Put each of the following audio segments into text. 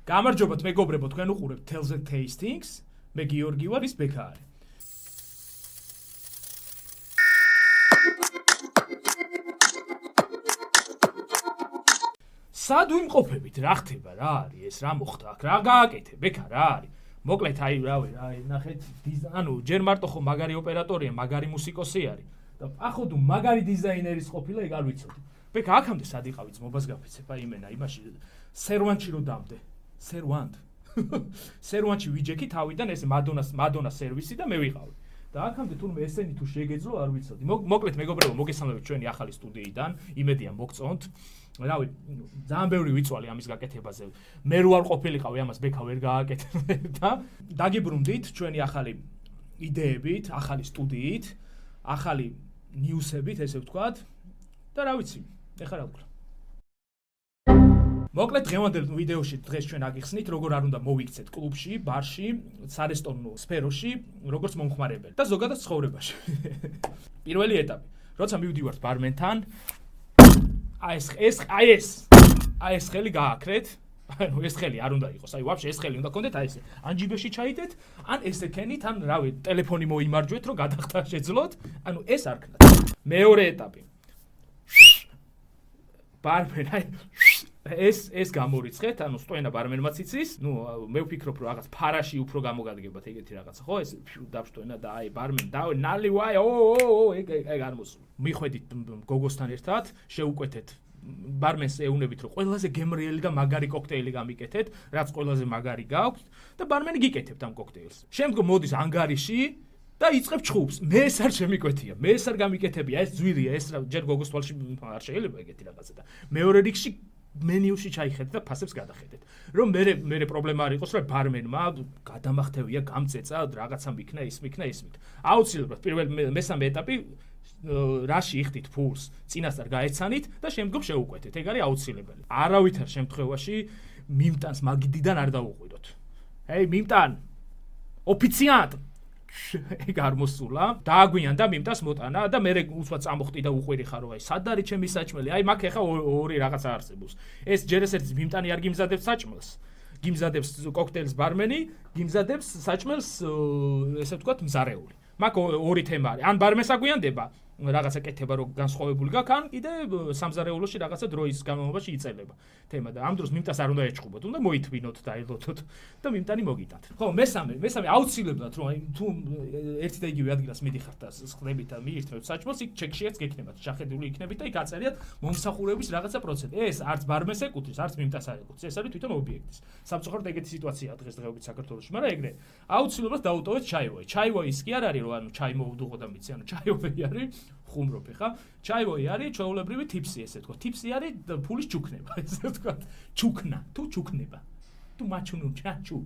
გამარჯობათ მეგობრებო, თქვენ უყურებთ Tales and Tastings. მე გიორგი ვარ, ის ბექა არის. სად ვიმყოფებით, რა ხდება, რა არის ეს, რა მოხდა აქ, რა გააკეთე, ბექა რა არის. მოკლედ აი რავი, ნახეთ, ანუ ჯერ მარტო ხო მაგარი ოპერატორია, მაგარი მუსიკოსი არის და ახოდუ მაგარი დიზაინერის ყოფილა ეგ არ ვიცოდი. ბექა აქამდე სად იყავი ძმობას გაფიცებ, აი იმენა იმაში სერვანტში რო დამდე. სერვანტში ვიჯექი თავიდან ეს მადონა სერვისი და მე ვიყავი. და აქამდე თურმე ესენი თუ შეგეძლო არ ვიცოდი. მოკლედ მეგობრებო, მოგესალმებით ჩვენი ახალი სტუდიიდან. იმედია მოგწონთ. რავი, ძალიან ბევრი ვიწვალი ამის გაკეთებაზე. მე რო არ ყოფილიყავი ამას ბექა ვერ გააკეთე და დაგიბრუნდით ჩვენი ახალი იდეებით, ახალი სტუდიით, ახალი ნიუსებით, ესე ვთქვათ. და რა ვიცი, ეხლა რა ვქნა. მოკლედ დღევანდელ ვიდეოში დღეს ჩვენ აგიხსნით, როგორ არ უნდა მოვიქცეთ კლუბში, ბარში, სარესტორნო სფეროში, როგორც მომხმარებელი და ზოგადად ცხოვრებაში. პირველი ეტაპი, როცა მივდივართ ბარმენთან, აი ეს ხელი გააკრეთ, ანუ ეს ხელი არ უნდა იყოს, აი ვაფშე ეს ხელი უნდა გქონდეთ, აი ესე, ან ჯიბეში ჩაიდეთ, ან ესე ქენით, ან რავი, ტელეფონი მოიმარჯვეთ, რომ გადახტა შეძლოთ, ანუ ეს არ ქნათ. მეორე ეტაპი. ბარმენ, აი ეს გამორიცხეთ, ანუ სტვენა ბარმენმაც იცის, ნუ მე ვფიქრობ, რომ რაღაც ფარაში უფრო გამოგადგებათ ეგეთი რაღაცა, ხო? ეს დავშტვენა და აი ბარმენ და ნალი ვაი, ეგ არ მოსულ. მიხვედით გოგოსთან ერთად, შევუკვეთეთ ბარმენს ეუნებით, რომ ყველაზე გემრიელი და მაგარი კოქტეილი გამიკეთეთ, რაც ყველაზე მაგარი გაქვთ და ბარმენი გიკეთებთ ამ კოქტეილს. შემდგომ მოდის ანგარიში და იწყებ ჩხუბს. მე ეს არ შემიკვეთია, მე ეს არ გამიკეთებია, ეს ძვირია, ეს ჯერ გოგოს თვალში არ შეიძლება ეგეთი რაღაცა და მეორე რიგში მენიუში ჩაიხედეთ და ფასებს გადახედეთ. რომ მე პრობლემა არ იყოს, რომ ბარმენმა გადამახტევია, გამწეცა, რაღაცა მიქნა, ის მიქნა. აუცილებლად მესამე ეტაპი რაში იხდით ფულს, წინასწარ გაეცანით და შემდგომ შეუკვეთეთ. ეგ არის აუცილებელი. არავითარ შემთხვევაში მიმტანს მაგიდიდან არ დაუყვიროთ. ჰეი, მიმტან! ოფიციანტ! ეგ არ მოსულა. დააგვიანდა მიმტანს მოტანა და მე უსვათ წამოხტი და უყვირი ხარო, აი სად არის ჩემი საჭმელი? აი მაგ ეხა ორი რაღაცა არსებობს. ეს ჯერ ესეთი მიმტანი არ გიმზადებს საჭმელს. გიმზადებს კოქტეილს ბარმენი, გიმზადებს საჭმელს ესე ვთქვათ მზარეული. მაგ ორი თემა არის. ან ბარმენს აგვიანდება რაღაცა კეთება რო განსხვავებული გაქვს, ან კიდე სამზარეულოში რაღაცა დროის განმავლობაში იწელება თემა და ამ დროს მიმტანს არ უნდა ეჭხუბოთ, უნდა მოითვინოთ და ელოთოთ და მიმტანი მოგიტანთ. ხო, მესამე აუცილებლად რომ აი თუ ერთი და იგივე ადგილას მიდიხართ და ხდებით და მიირთმევთ საჭმელს, იქ ჩეკშიაც გექნებათ, შეხედული იქნებით და იქ აწერიათ მომსახურების რაღაცა პროცენტი. ეს არც ბარმენს ეკუთვნის, არც მიმტანს არ ეკუთვნის, ეს არის თვითონ ობიექტის. სამწუხაროდ ეგეთი სიტუაციაა დღესდღეობით საქართველოში, მაგრამ ეგრე აუცილებლად დაუტოვეთ ჩაივოი. ჩაივოი ის კი არ არის რომ ანუ ჩაი მოვუდუღო და მიცი, ანუ ჩაივოი არის ხუმრობ ხა. ჩაივოი არის ჩვეულებრივი ტიპსი, ესე თქვა. ტიპსი არის ფულის ჩუქნება, ესე თქვა. ჩუქნა, თუ ჩუქნება. თუ მაჩუნუ ჩაჩუ.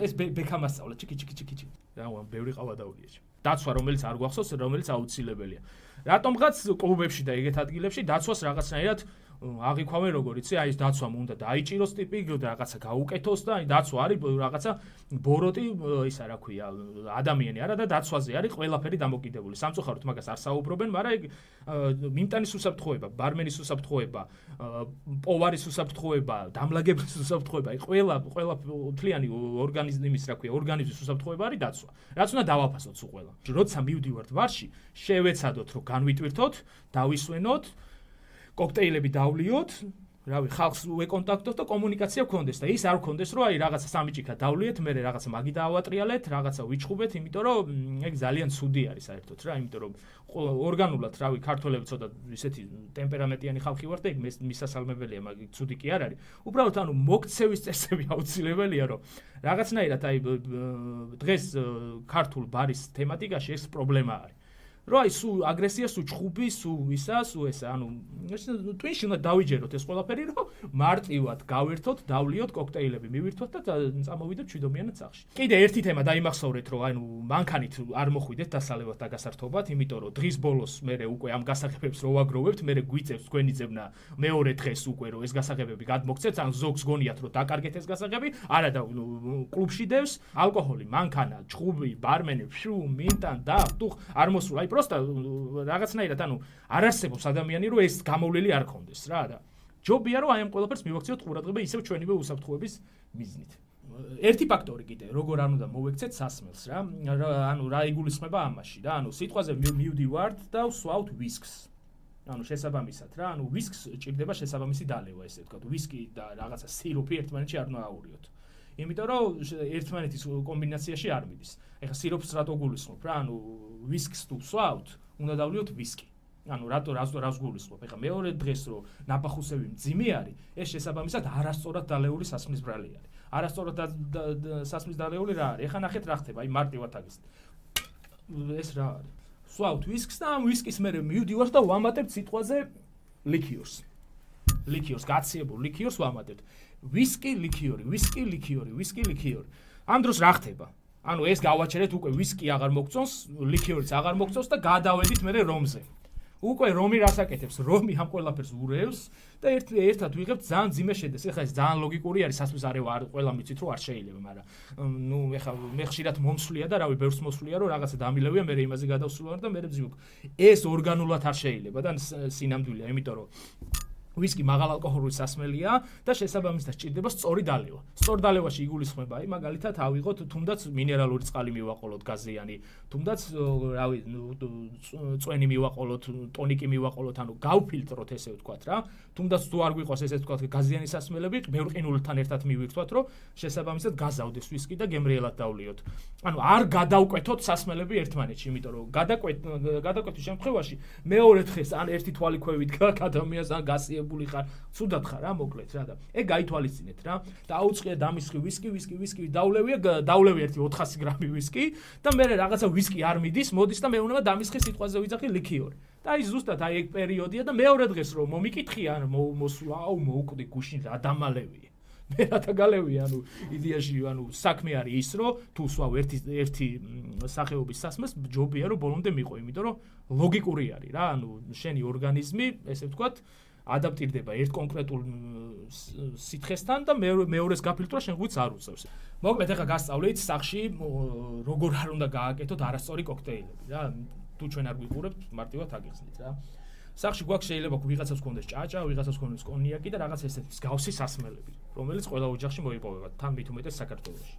ეს ბექამასწავლა, ჩიკი. რა ბევრი ყავადაურია. დაცვა, რომელიც არ გვახსოვს, რომელიც აუცილებელია. რატომღაც კლუბებში და ეგეთ ადგილებში დაცვას რაღაცნაირად აღიქვამენ როგორ იცი, აი ეს დაცვამ უნდა დაიჭიროს ტიპი, რაღაცა გაუკეთოს და აი დაცვა არის რაღაცა ბოროტი, ისა რა ქვია, ადამიანი არა და დაცვაზე არის ყველაფერი დამოკიდებული. სამწუხაროდ მაგას არ საუბრობენ, მაგრამ ეგ მიმტანის უსაფრთხოება, ბარმენის უსაფრთხოება, პოვარის უსაფრთხოება, დამლაგების უსაფრთხოება, აი ყველა მთლიანი ორგანიზმის რა ქვია, ორგანიზმის უსაფრთხოება არის დაცვა. რაც უნდა დავაფასოთ სულ ყველა. როცა მივდივართ ბარში, შევეცადოთ რომ განვიტვირთოთ, დავისვენოთ კოქტეილები დავლიოთ, რავი, ხალხს უეკონტაქტოთ და კომუნიკაცია გქონდეს და ის არ გქონდეს, რომ აი რაღაცა სამი ჭიქა დავლიეთ, მე რაღაცა მაგი დაავატრიალეთ, რაღაცა ვიჩხუბეთ, იმიტომ რომ ეგ ძალიან ცუდი არის საერთოდ რა, იმიტომ რომ ორგანულად, რავი, ქართველები ცოტა ისეთი ტემპერამენტიანი ხალხი ვართ და ეგ მისასალმებელია, მაგ ცუდი კი არ არის. უბრალოდ ანუ მოქცევის წესები აუცილებელია, რომ რაღაცნაირად აი დღეს ქართულ ბარის თემატიკაში ეს პრობლემა არის. რომ აი სულ აგრესია, სულ ჩხუბი, სულ ისა, სულ ესა, ანუ ტვინში უნდა დავიჯეროთ ეს ყველაფერი, რომ მარტივად გავერთოთ, დავლიოთ კოქტეილები, მივირთოთ და წამოვიდეთ ჩვიდომიანად სახლში. კიდე ერთი თემა დაიმახსოვრეთ, რომ ანუ მანქანით არ მოხვიდეთ დასალევად და გასართობად, იმიტომ რომ დღის ბოლოს მე უკვე ამ გასაღებებს რო ვაგროვებთ, მე გვიწევს თქვენი ძებნა მეორე დღეს უკვე რომ ეს გასაღებები გადმოგცეთ, ან ზოგს გონიათ რომ დაკარგეთ ეს გასაღები, არა და კლუბში დევს, ალკოჰოლი, მანქანა, ჩხუბი, ბარმენი, მიმტან და ტუხ არ მოსულ, აი პროსტა რაღაცნაირად ანუ არ არსებობს ადამიანი რომ ეს გამოვლილი არ ქონდეს რა და ჯობია რომ აი ამ ყველაფერს მივაქციოთ ყურადღება ისევ ჩვენივე უსაფრთხოების მიზნით. ერთი ფაქტორი კიდე, როგორ არ უნდა მოვექცეთ სასმელს რა. ანუ რა იგულისხმება ამაში რა. ანუ სიტყვაზე მივდივართ და ვსვავთ ვისკს. ანუ შესაბამისად რა, ანუ ვისკს ჭირდება შესაბამისი დალევა, ესე ვთქვათ. ვისკი და რაღაცა სიროპი ერთმანეთში არ უნდა აურიოთ. იმიტომ რომ ერთმანეთის კომბინაციაში არ მიდის. ეხლა სიროპს რატო გულისხმობ რა? ანუ ვისკს თუ ვსვავთ, უნდა დავლიოთ ვისკი. ანუ რას გულისხმობ? ეხლა მეორე დღეს რომ ნაბახუსები მძიმე არის, ეს შესაბამისად არასწორად დალეული სასმლის ბრალი არის. არასწორად სასმლის დალეული რა არის? ეხლა ნახეთ რა ხდება, აი მარტივად აგის. ეს რა არის? ვსვავთ ვისკს და ამ ვისკის მერე მივდივართ და ვამატებთ სიტყვაზე ლიქიორს. ლიქიორს, გაციებულ ლიქიორს ვამატებთ. ვისკი, ლიქიორი, ვისკი, ლიქიორი, ვისკი, ლიქიორი. ამ დროს რა ხდება? ანუ ეს გავაჩერეთ უკვე ვისკი აღარ მოგწონს, ლიქიორიც აღარ მოგწონს და გადავედით მერე რომზე. უკვე რომი რას აკეთებს? რომი ამ ყველაფერს ურევს და ერთად ვიღებთ ძალიან ძიმე შედეგს. ეხლა ეს ძალიან ლოგიკური არის, სასმის არევა არ ყველა მიცით რომ არ შეიძლება, მაგრამ ნუ ეხლა მე ხშირად მომსვლია და რავი, ბევრს მოსვლია რომ რაღაცა დამილევია, მე იმაზე გადავსულვარ და მე მძიმობ. ეს ორგანულად არ შეიძლება და სინამდვილეა, იმიტომ რომ ვისკი მაღალალკოჰოლური სასმელია და შესაბამისად სჭირდება სწორი დალევა. სწორ დალევაში იგულისხმება, აი მაგალითად ავიღოთ თუნდაც მინერალური წყალი მივაყოლოთ გაზიანი, თუნდაც რავი, წვენი მივაყოლოთ, ტონიკი მივაყოლოთ, ანუ გავფილტროთ ესე ვთქვათ რა. თუნდაც თუ არ გვიყოს ესე ვთქვათ გაზიანი სასმელები, ბევრ ყინულთან ერთად მივიქცოთ, რომ შესაბამისად გაზავდეს ვისკი და გემრიელად დავლიოთ. ანუ არ გადავკვეთოთ სასმელები ერთმანეთში, იმიტომ რომ გადაკვეთის შემთხვევაში მეორე დღეს ან ერთი თვალი ქვევით ადამიანს ან გასიებული ხარ, ცუდად ხარ რა, მოკლედ რა და ეგ გაითვალისწინეთ რა. და აუწყია დამისხი ვისკი, დავლევი ერთი 400 გრამი ვისკი და მე რაღაცა ვისკი არ მიდის, მოდის და მე უნდა დამისხი სიტყვაზე ვიძახი ლიქიორი. და აი ზუსტად აი ეგ პერიოდია და მეორე დღეს რომ მომიკითხი ან მოსვლა, აუ მოუკვდი გუშინ რა დამალევია. მე რათა გალევი, ანუ იდეაში, ანუ საქმე არის ის, რომ თუ სვავ ერთი სახეობის სასმელს, ჯობია რომ ბოლომდე მიყო, იმიტომ რომ ლოგიკური არის რა, ანუ შენი ორგანიზმი, ესე ვთქვათ, ადაპტირდება ერთ კონკრეტულ სითხესთან და მეორეს გაფილტრვა შენ ღვიძლს არ უწევს. მოკლედ ახლა გასწავლეთ სახში როგორ არ უნდა გააკეთოთ არასწორი კოქტეილები რა. თუ ჩვენ არ გვიყურებთ, მარტივად აგიხსნით რა. სახში გვაქვს შეიძლება ვიღაცას გქონდეს ჭაჭა, ვიღაცას გქონდეს კონიაკი და რაღაც ესეთი მსგავსი სასმელები, რომელიც ყველა ოჯახში მოიპოვება, თან მით უმეტეს საქართველოში.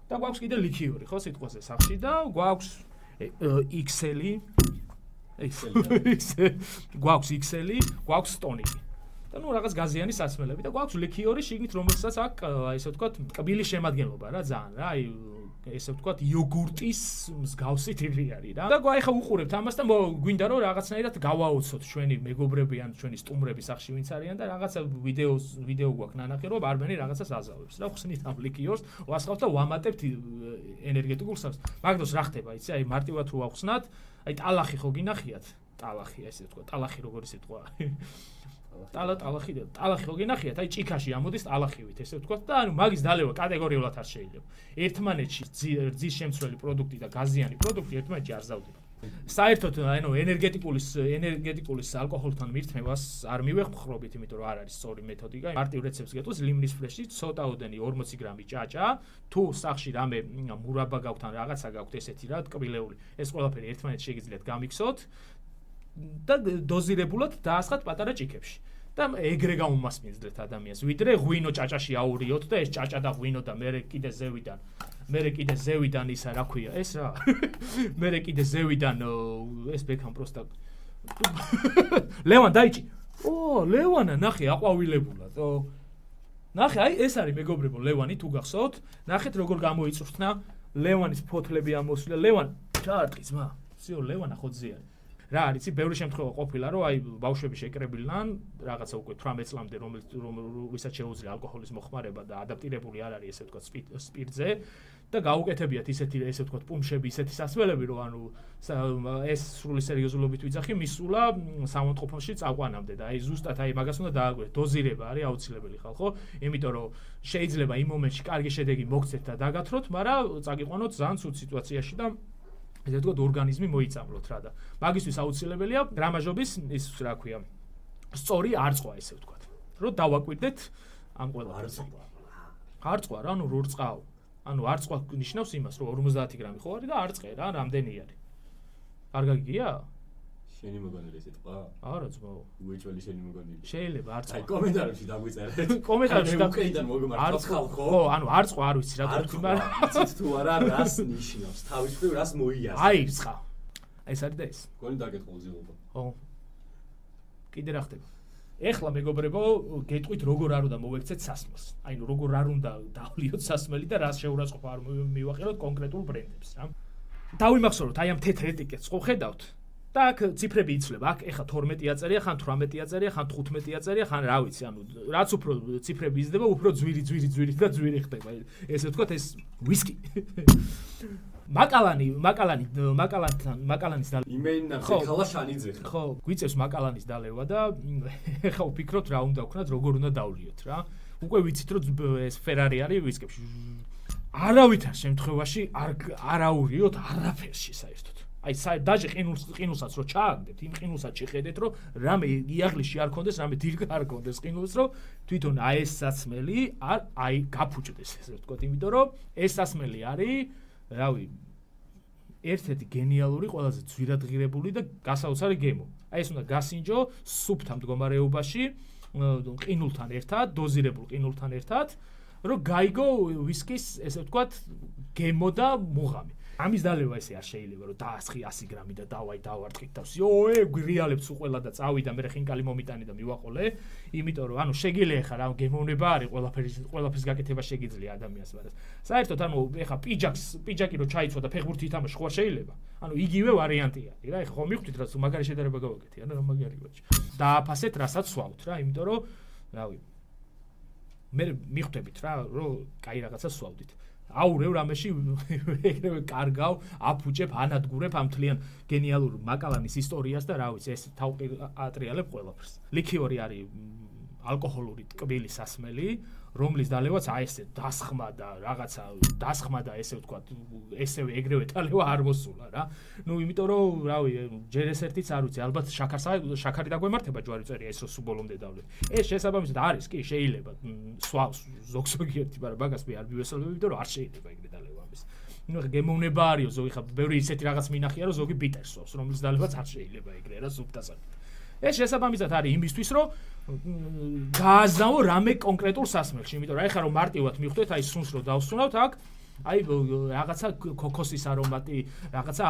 და გვაქვს კიდე ლიქიორი, ხო, სიტყვაზე სახში და გვაქვს XL-ი, გვაქვს XL-ი, გვაქვს ტონიკი. და ნუ რაღაც გაზიანი სასმელები და გვაქვს ლიქიორი შიგნით, რომელსაც აქვს, ესე ვთქვათ, კბილის შემადგენლობა რა, ძალიან რა, აი ესე ვთქვათ, იოგურტის მსგავსი ტიპი არის რა. და აი ხა უყურებთ ამას და გვინდა რომ რაღაცნაირად გავაოცოთ ჩვენი მეგობრები ან ჩვენი სტუმრები სახში ვინც არიან და რაღაცა ვიდეო გვაქვს ნანახი რომ ბარბენი რაღაცას აზავებს რა, ხსნით ამ ლიქიორს, ვასხავთ და ვამატებთ ენერგეტიკულ სას. მაგდროს რა ხდება, იცი, აი მარტივად რო ავხსნათ, აი ტალახი ხო გინახიათ? ტალახი ესე ვთქვათ, ტალახი როგორი სიტყვა არის? ტალახი ხო გინახიათ? აი ჭიქაში ამოდის ტალახივით, ესე ვთქვათ და ანუ მაგის დალევა კატეგორიულად არ შეიძლება. ერთმანეთში რძის შემცველი პროდუქტი და გაზიანი პროდუქტი ერთმანეთში არ ზავდება. საერთოდ ანუ ენერგეტიკულის ალკოჰოლთან მირთმევას არ მივეხმხრობით, იმიტომ რომ არ არის სწორი მეთოდიკა. მარტივ რეცეპტს გეტყვის ლიმინის ფრეში, ცოტაოდენი 40 გრამი ჭაჭა, თუ სახში რამე მურაბა გაქვთ ან რაღაცა გაქვთ ესეთი რა, ტკბილეული, ეს ყველაფერი ერთმანეთში შეგიძლიათ გამიქსოთ და დოზირებულად დაასხათ პატარა ჭიქებში. და ეგრე გამომასპინძლეთ ადამიანს, ვიდრე ღვინო ჭაჭაში აურიოთ და ეს ჭაჭა და ღვინო და მე კიდე ზევიდან ისა რა ქვია, ეს რა. მე კიდე ზევიდან ეს ბექამ პროსტა. ლევან დაიჭი. ლევანა, ნახე, აყვავილებულად. ნახე, აი ეს არის მეგობრებო, ლევანი თუ გახსოვთ, ნახეთ როგორ გამოიწვრთნა ლევანის ფოთლები ამოსვლა. ლევან, ჩაარტყი ძმა. სიო, ლევანა ხო ძიანი. რა არის, ბევრი შემთხვევა ყოფილა, რომ აი ბავშვები შეკრებილნან, რაღაცა უკვე 18 წლამდე, რომელსაც შეუძლია ალკოჰოლის მოხმარება და ადაპტირებული არ არის, ესე ვთქვათ, სპირტზე და გაუკეთებიათ ისეთი, ესე ვთქვათ, პუმშები, ისეთი სასმელები, რომ ანუ ეს სრული სერიოზულობით ვიძახი, მისულა სამონტყოფოში წაყვანამდე და აი ზუსტად აი მაგას უნდა დააკვირდეთ, დოზირება არის აუცილებელი ხალხო, იმიტომ რომ შეიძლება იმ მომენტში კარგი შედეგი მოგცეთ და დაგათროთ, მაგრამ წაგიყვანოთ ძალიან ცუდ სიტუაციაში და ესე ვთქვათ, ორგანიზმი მოიწამლოთ რა და მაგისთვის აუცილებელია გრამაჟობის ის რა ქვია, სწორი არწყვა, ესე ვთქვათ, რომ დავაკვირდეთ ამ ყველაფერს. არწყვა რა, ანუ რო რწყავ. ანუ არწყვა ნიშნავს იმას, რომ 50 გრამი ხო არის და არწყე რა, რამდენი არის. არ გაგიგია? შენი მოგონილი სიტყვა? არა ძმაო. უეჭველი შენი მოგონილი. შეიძლება არ წვა. აი კომენტარებში დაგვიწერეთ. კომენტარებში უკეიდან მოგმართ ხალხო. ხო, ანუ არ წვა, არ ვიცი რა თქვი, მაგრამ იცით თუ არა რას ნიშნავს, თავის მხრივ რას მოიაზრებს. აი ცხა. ეს არის და ეს. გონი დაგეთქო უზილობა. ხო. კიდე რა ხდება? ეხლა მეგობრებო, გეტყვით როგორ არ უნდა მოვექცეთ სასმელს. აი ნუ როგორ არ უნდა დავლიოთ სასმელი და რას შეურაცხყოფა არ მივაყენოთ კონკრეტულ ბრენდებს, რა. დავიმახსოვროთ აი ამ თეთრ ეტიკეტს ხო ხედავთ? და აქ ციფრები იცვლება. აქ ეხლა 12 აწერია, ხან 18 აწერია, ხან 15 აწერია, ხან რა ვიცი, ანუ რაც უფრო ციფრები იზრდება, უფრო ძვირი და ძვირი ხდება. ესე ვთქვათ, ეს ვისკი. მაკალანის დალევა. იმენა ხალა შანიძე ხა. ხო, გვიწევს მაკალანის დალევა და ეხლა ვფიქრობთ რა უნდა ვქნათ, როგორ უნდა დავლიოთ რა. უკვე ვიცით რომ ეს ფერარი არის ვისკებში. არავითარ შემთხვევაში არ აურიოთ არაფერში საერთოდ. აი დაჟე ყინულსაც რო ჩააგდებთ, იმ ყინულსაც შეხედეთ რომ რამე იაღლიში არ კონდეს, რამე დილგ არ კონდეს ყინულს, რომ თვითონ აი ეს სასმელი აი გაფუჭდეს, ესე ვთქვათ, იმიტომ რომ ეს სასმელი არის რავი ერთ-ერთი გენიალური, ყველაზე ძვირადღირებული და გასაოცარი გემო. აი ეს უნდა გასინჯო სუფთა მდგომარეობაში, ყინულთან ერთად, დოზირებულ ყინულთან ერთად, რომ გაიგო ვისკის, ესე ვთქვათ, გემო და მუღამი. ამის დალევა ესე არ შეიძლება რომ დაასხი 100 გრამი და დავარტყით თავს. გვირიალებს უყველა და წავიდა მე ხინკალი მომიტანი და მივაყოლე, იმიტომ რომ ანუ შეგიძლია ხა რა გემოვნება არის ყველაფრის გაკეთება შეგიძლია ადამიანს მაგრამ. საერთოდ ანუ ეხა პიჯაკი რო ჩაიცვა და ფეხბურთი ითამაშო ხო შეიძლება. ანუ იგივე ვარიანტია რა. ეხა ხო მიხვდით რა მაგარი შედარება გავაკეთე, ანუ რა მაგარი ვაჭი. დააფასეთ რასაც სვავთ რა, იმიტომ რომ რავი მე მიხვდებით რა რომ კაი რაღაცა სვავდით. აურევ რამეში ეგრევე კარგავ, აფუჭებ, ანადგურებ ამ თლიან გენიალურ მაკალანის ისტორიას და რა ვიცი, ეს თავყატრიალებ ყველაფერს. ლიქიორი არის ალკოჰოლური ტკბილი სასმელი, რომლის დალევაც აი ესე დასხმა და ესე ვთქვათ, ესევე ეგრევე დალევა არ მოსულა რა. ნუ იმიტომ რომ რავი, ჯერ ეს ერთიც არ ვიცი, ალბათ შაქარი დაგვემართება ჯვარი წერია ეს რო სულ ბოლომდე დავლე. ეს შესაბამისად არის კი, შეიძლება სვავს ზოგიერთი, მაგრამ მაგას მე არ მივესალმები, იმიტომ რომ არ შეიძლება ეგრე დალევა ამის. ნუ გემოვნება არისო, ზოგი ხა ბევრი ისეთი რაღაც მინახია, რომ ზოგი ბიტერს სვავს, რომლის დალევაც არ შეიძლება ეგრე რა სუფთასაკ. ეს შესაბამისად არის იმისთვის, რომ გააზნაო რამე კონკრეტულ სასმელში, იმიტომ რომ ეხლა რომ მარტივად მიხვდეთ, აი სუნს რო დავსუნავთ აქ, აი რაღაცა ქოქოსის არომატი, რაღაცა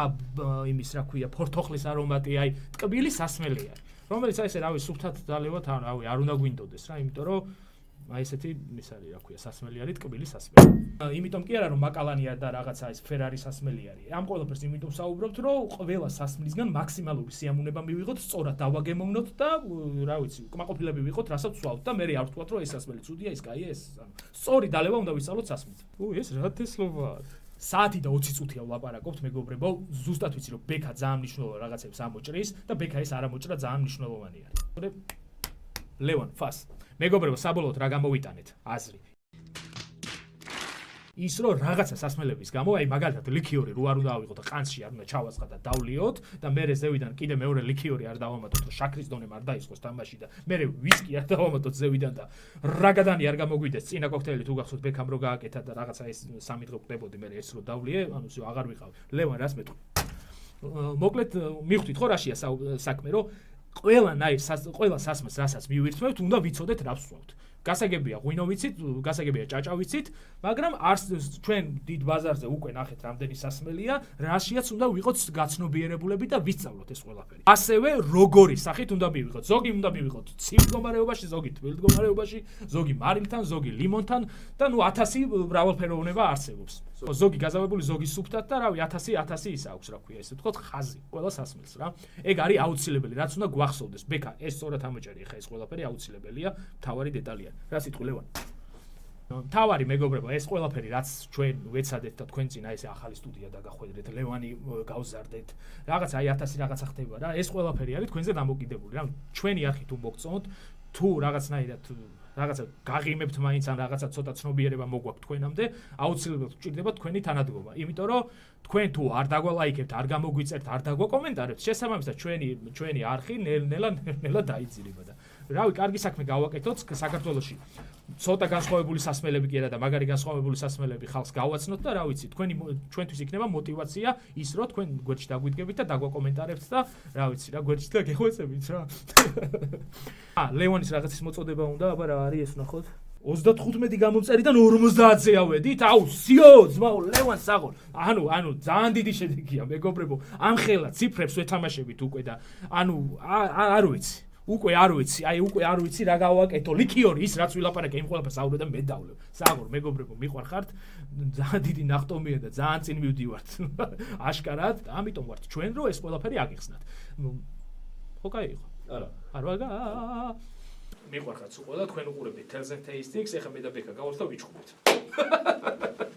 იმის რა ქვია, ფორთოხლის არომატი, აი ტკბილი სასმელი არის, რომელიც აი ესე რავი სუფთად დალევათ, რავი არ უნდა გვინდოდეს რა, იმიტომ რომ აი ესეთი ის არის რა ქვია, სასმელი არის ტკბილი სასმელი. იმიტომ კი არა რომ მაკალანია და რაღაცა ეს ფერარი სასმელი არის. ამ ყველაფერს იმიტომ საუბრობთ, რომ ყველა სასმლისგან მაქსიმალური სიამოვნება მივიღოთ, სწორად დავაგემოვნოთ და რა ვიცი, კმაყოფილები ვიყოთ, რასაც ვსვავთ და მე არ ვთქვათ, რომ ეს სასმელი ცუდია, ეს კაია, ეს სწორი დალევა უნდა ვისწავლოთ სასმლით. ეს რა თესლობაა? საათი და 20 წუთია ვლაპარაკობთ, მეგობრებო, ზუსტად ვიცი რომ ბექა ძალიან მნიშვნელოვან რაღაცებს ამოჭრის და ბექა ეს არ ამოჭრა ძალიან მნიშვნელოვანი არის. ლევან, ფას. მეგობრებო, საბოლოოდ რა გამოვიტანეთ? აზრი. ის რომ რაღაცა სასმელების გამო, აი მაგალითად ლიქიორი რო არ უნდა ავიღოთ და ყანსში არ უნდა ჩავასხათ და დავლიოთ და მე ზევიდან კიდე მეორე ლიქიორი არ დავამატოთ, რომ შაქრის დონე არ დაისხოს თამაში და მე ვისკი არ დავამატოთ ზევიდან და რაგადანი არ გამოგვიდეს წინა კოქტეილი თუ გახსოვთ ბექამ რო გააკეთა და რაღაცა ეს სამი დღე ვკდებოდი მე ეს რო დავლიე, ანუ ისე აღარ ვიყავ. ლევან რას მეტყვი? მოკლედ მიხვდით ხო რაშია საქმე, რომ ყველა სასმელს რასაც მივირთმევთ, უნდა ვიცოდეთ რა ვსვავთ. გასაგებია ღვინო ვიცით, გასაგებია ჭაჭა ვიცით, მაგრამ ჩვენ დიდ ბაზარზე უკვე ნახეთ რამდენი სასმელია, რაშიაც უნდა ვიყოთ გაცნობიერებულები და ვისწავლოთ ეს ყველაფერი. ასევე როგორი სახით უნდა მივიღოთ. ზოგი უნდა მივიღოთ ცივ მდგომარეობაში, ზოგი თბილ მდგომარეობაში, ზოგი მარილთან, ზოგი ლიმონთან და ნუ 1000 მრავალფეროვნება არსებობს. ზოგი გაზავებული, ზოგი სუფთად და რავი 1000 ის აქვს რა ქვია, ესე ვთქვათ ხაზი ყველა სასმელს რა. ეგ არის აუცილებელი, რაც უნდა გვახსოვდეს. ბექა, ეს სწორად ამოჭერი ხა ეს ყველაფერი აუცილებელია, მთავარი დეტალია. რა სიტყვი ლევან? მთავარი მეგობრებო, ეს ყველაფერი რაც ჩვენ ვეცადეთ და თქვენ წინა ესე ახალი სტუდია დაგახვედრეთ, ლევანი გავზარდეთ. რაღაც აი 1000 რაღაცა ხდება რა. ეს ყველაფერი არის თქვენზე დამოკიდებული რა. ჩვენი არხი თუ მოგწონთ, თუ რაღაცნაირად რაღაცა გაღიმებთ მაინც ან რაღაცა ცოტა ცნობიერება მოგვაქვს თქვენამდე, აუცილებლად გჭირდება თქვენი თანადგომა. იმიტომ რომ თქვენ თუ არ დაგვალაიქებთ, არ გამოგვიწერთ, არ დაგვაკომენტარებთ, შესაბამისად ჩვენი არხი ნელა დაიძირება და რავი, კარგი საქმე გავაკეთოთ საქართველოში. ცოტა განსხვავებული სასმელები კი არა და მაგარი განსხვავებული სასმელები ხალხს გავაცნოთ და რა ვიცი, ჩვენთვის იქნება мотиваცია ის რომ თქვენ გვერდში დაგვიდგებით და დაგვაკომენტარებთ და რა ვიცი, რა გვერდში და გეხვეწებით რა. ლევონის რაღაცის მოწოდება უნდა, აბა რა არის ეს ნახოთ. 35 გამომწერიდან 50-ზე ავედით. აუ, სიო, ძმაო, ლევან საღოლ. ანუ ძალიან დიდი შედეგია, მეგობრებო. ამ ხელა ციფრებს ვეთამაშებით უკვე და არ ვიცი. უკვე არ ვიცი რა გავაკეთო. ლიქიორი ის რაც ვილაპარაკე იმ ყველაფერს აურე და მე დავლევ. საღოლ, მეგობრებო, მიყვარხართ. ძალიან დიდი ნახტომია და ძალიან წინ მივდივართ. აშკარად, ამიტომ ვართ ჩვენ რომ ეს ყველაფერი აგიხსნათ. ხო კაი იყო. არა. არ ვაგა. მიყვარხართ სულ ყველა თქვენ უყურებთ Telzen Tastings, ეხლა მე და ბექა გავართ და ვიჩხუბეთ.